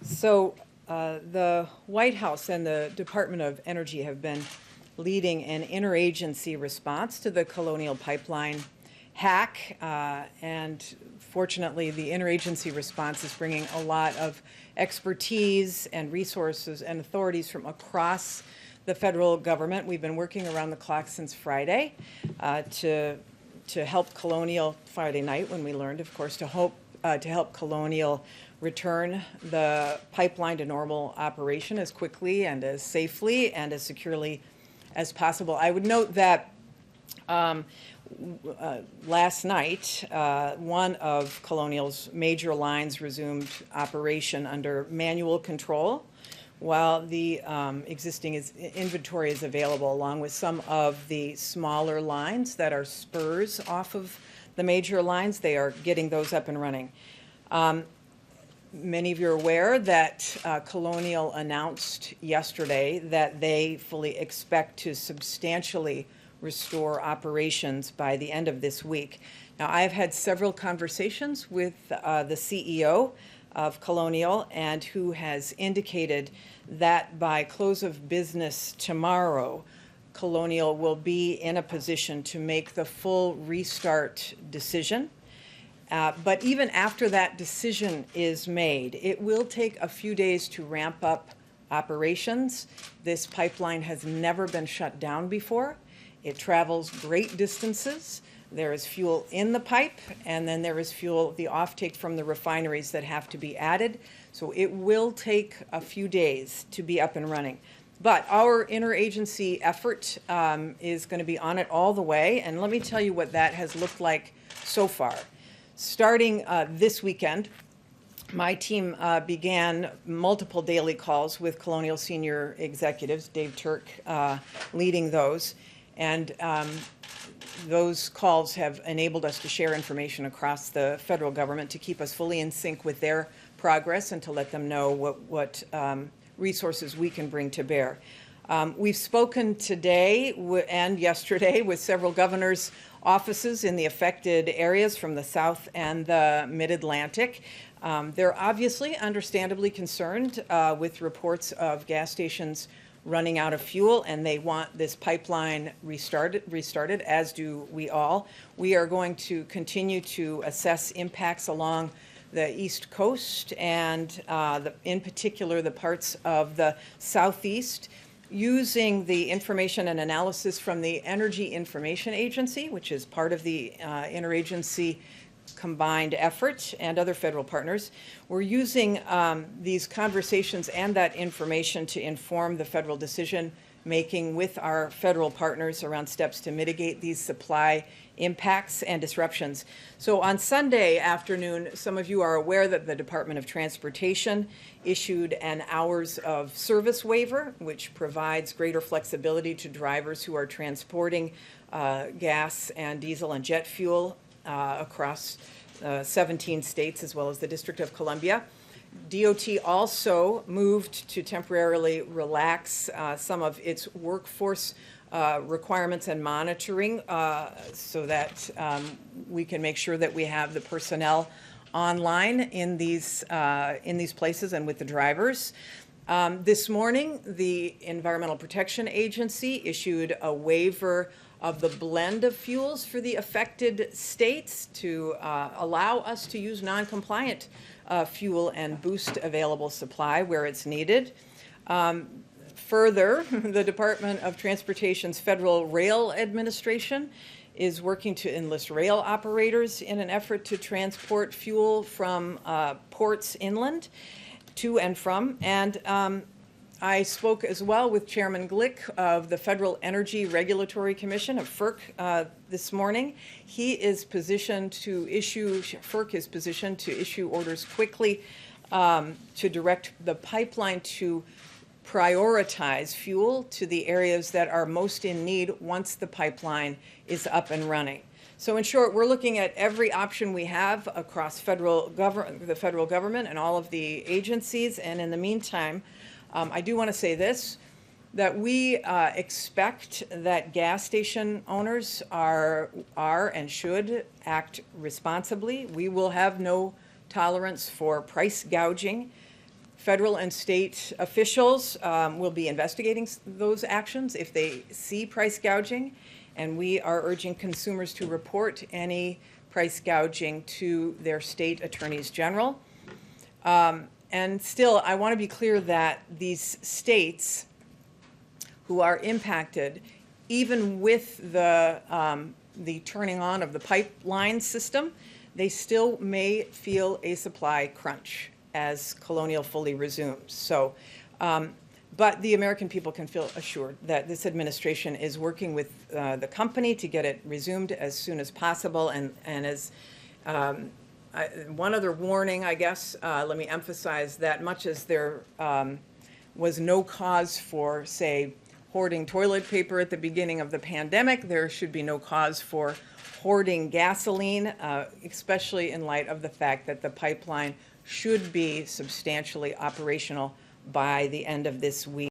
The White House and the Department of Energy have been leading an interagency response to the Colonial pipeline hack, and fortunately the interagency response is bringing a lot of expertise and resources and authorities from across the federal government. We've been working around the clock since Friday to help Colonial, Friday night when we learned, of course, to help Colonial return the pipeline to normal operation as quickly and as safely and as securely as possible. I would note that last night, one of Colonial's major lines resumed operation under manual control, while the existing inventory is available, along with some of the smaller lines that are spurs off of the major lines. They are getting those up and running. Many of you are aware that Colonial announced yesterday that they fully expect to substantially restore operations by the end of this week. Now, I've had several conversations with the CEO of Colonial, and who has indicated that by close of business tomorrow, Colonial will be in a position to make the full restart decision. But even after that decision is made, it will take a few days to ramp up operations. This pipeline has never been shut down before. It travels great distances. There is fuel in the pipe, and then there is fuel, the offtake from the refineries that have to be added. So it will take a few days to be up and running. But our interagency effort is going to be on it all the way, and let me tell you what that has looked like so far. Starting this weekend, my team began multiple daily calls with Colonial senior executives, Dave Turk leading those, and those calls have enabled us to share information across the federal government to keep us fully in sync with their progress and to let them know what resources we can bring to bear. We've spoken today and yesterday with several governors' offices in the affected areas from the South and the Mid-Atlantic. They're obviously understandably concerned with reports of gas stations running out of fuel, and they want this pipeline restarted, as do we all. We are going to continue to assess impacts along the East Coast and in particular the parts of the Southeast, using the information and analysis from the Energy Information Agency, which is part of the interagency combined effort, and other federal partners. We're using these conversations and that information to inform the federal decision making with our federal partners around steps to mitigate these supply impacts and disruptions. So on Sunday afternoon, some of you are aware that the Department of Transportation issued an hours of service waiver, which provides greater flexibility to drivers who are transporting gas and diesel and jet fuel across 17 states as well as the District of Columbia. DOT also moved to temporarily relax some of its workforce requirements and monitoring so that we can make sure that we have the personnel online in these places and with the drivers. This morning, the Environmental Protection Agency issued a waiver of the blend of fuels for the affected states to allow us to use non-compliant fuel and boost available supply where it's needed. Further, the Department of Transportation's Federal Rail Administration is working to enlist rail operators in an effort to transport fuel from ports inland to and from. And I spoke as well with Chairman Glick of the Federal Energy Regulatory Commission of FERC this morning. He is positioned to issue, FERC is positioned to issue orders quickly to direct the pipeline to prioritize fuel to the areas that are most in need once the pipeline is up and running. So in short, we're looking at every option we have across the federal government and all of the agencies. And in the meantime, I do want to say this, that we expect that gas station owners are and should act responsibly. We will have no tolerance for price gouging. Federal and state officials will be investigating those actions if they see price gouging, and we are urging consumers to report any price gouging to their state attorneys general. And still, I want to be clear that these states who are impacted, even with the turning on of the pipeline system, they still may feel a supply crunch as Colonial fully resumes. So, but the American people can feel assured that this administration is working with the company to get it resumed as soon as possible. And as one other warning, I guess, let me emphasize that much as there was no cause for, say, hoarding toilet paper at the beginning of the pandemic, there should be no cause for hoarding gasoline, especially in light of the fact that the pipeline should be substantially operational by the end of this week.